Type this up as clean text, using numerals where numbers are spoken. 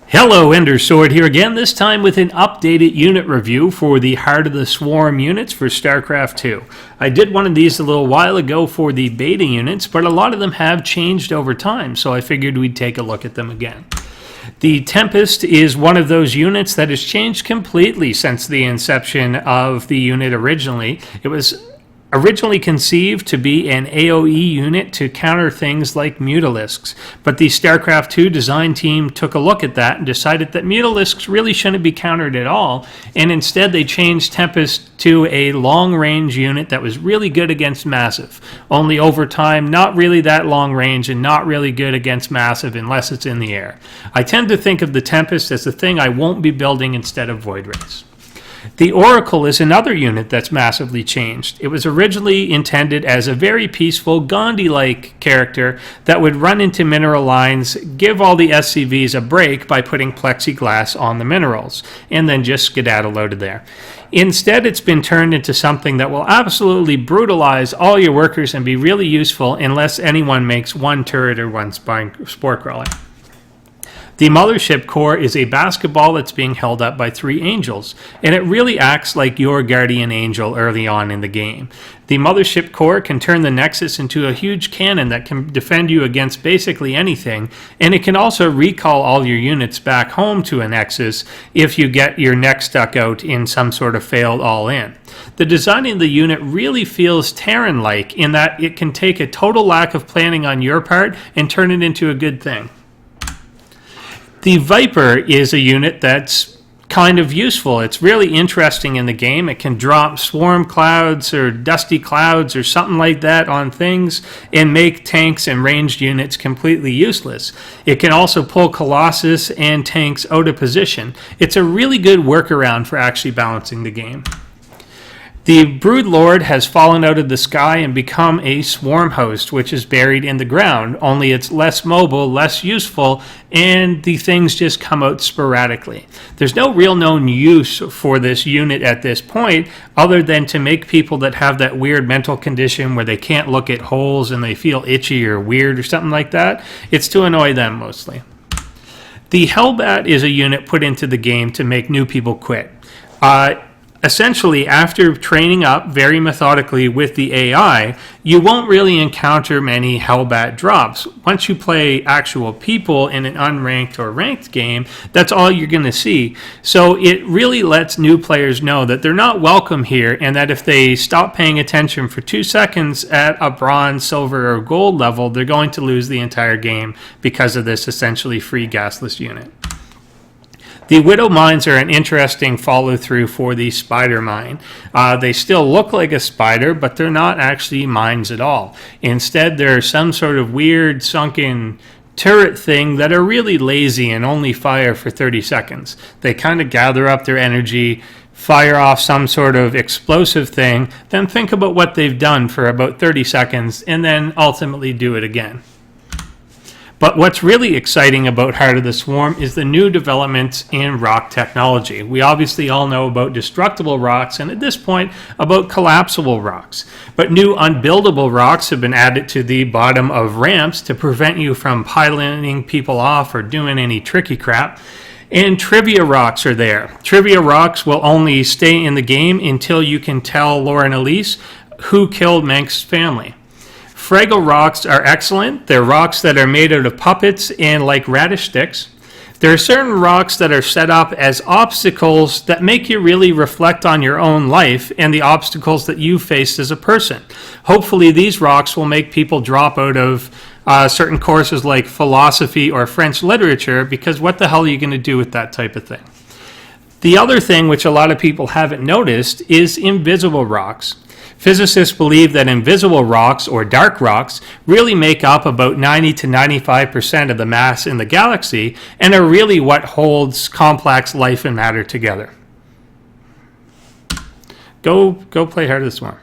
Hello, Endersword here again, this time with an updated unit review for the Heart of the Swarm units for StarCraft 2. I did one of these a little while ago for the beta units, but a lot of them have changed over time, so I figured we'd take a look at them again. The Tempest is one of those units that has changed completely since the inception of the unit originally. It was originally conceived to be an AoE unit to counter things like Mutalisks, but the StarCraft 2 design team took a look at that and decided that Mutalisks really shouldn't be countered at all, and instead they changed Tempest to a long-range unit that was really good against Massive. Only over time, not really that long range and not really good against Massive unless it's in the air. I tend to think of the Tempest as the thing I won't be building instead of Void Rays. The Oracle is another unit that's massively changed. It was originally intended as a very peaceful, Gandhi-like character that would run into mineral lines, give all the SCVs a break by putting plexiglass on the minerals, and then just skedaddle out of there. Instead, it's been turned into something that will absolutely brutalize all your workers and be really useful unless anyone makes one turret or one spore crawler. The Mothership core is a basketball that's being held up by 3 angels, and it really acts like your guardian angel early on in the game. The Mothership core can turn the Nexus into a huge cannon that can defend you against basically anything, and it can also recall all your units back home to a Nexus if you get your neck stuck out in some sort of failed all-in. The design of the unit really feels Terran-like in that it can take a total lack of planning on your part and turn it into a good thing. The Viper is a unit that's kind of useful. It's really interesting in the game. It can drop swarm clouds or dusty clouds or something like that on things and make tanks and ranged units completely useless. It can also pull Colossus and tanks out of position. It's a really good workaround for actually balancing the game. The Broodlord has fallen out of the sky and become a swarm host, which is buried in the ground, only it's less mobile, less useful, and the things just come out sporadically. There's no real known use for this unit at this point, other than to make people that have that weird mental condition where they can't look at holes and they feel itchy or weird or something like that. It's to annoy them mostly. The Hellbat is a unit put into the game to make new people quit. Essentially, after training up very methodically with the AI, you won't really encounter many Hellbat drops. Once you play actual people in an unranked or ranked game, that's all you're going to see. So it really lets new players know that they're not welcome here, and that if they stop paying attention for 2 seconds at a bronze, silver, or gold level, they're going to lose the entire game because of this essentially free gasless unit. The Widow Mines are an interesting follow-through for the Spider Mine. They still look like a spider, but they're not actually mines at all. Instead, they're some sort of weird sunken turret thing that are really lazy and only fire for 30 seconds. They kind of gather up their energy, fire off some sort of explosive thing, then think about what they've done for about 30 seconds, and then ultimately do it again. But what's really exciting about Heart of the Swarm is the new developments in rock technology. We obviously all know about destructible rocks and at this point about collapsible rocks. But new unbuildable rocks have been added to the bottom of ramps to prevent you from piloting people off or doing any tricky crap. And trivia rocks are there. Trivia rocks will only stay in the game until you can tell Lauren Elise who killed Manx's family. Fraggle rocks are excellent. They're rocks that are made out of puppets and like radish sticks. There are certain rocks that are set up as obstacles that make you really reflect on your own life and the obstacles that you faced as a person. Hopefully these rocks will make people drop out of certain courses like philosophy or French literature, because what the hell are you going to do with that type of thing? The other thing which a lot of people haven't noticed is invisible rocks. Physicists believe that invisible rocks, or dark rocks, really make up about 90 to 95% of the mass in the galaxy and are really what holds complex life and matter together. Go play Heart of the Swarm.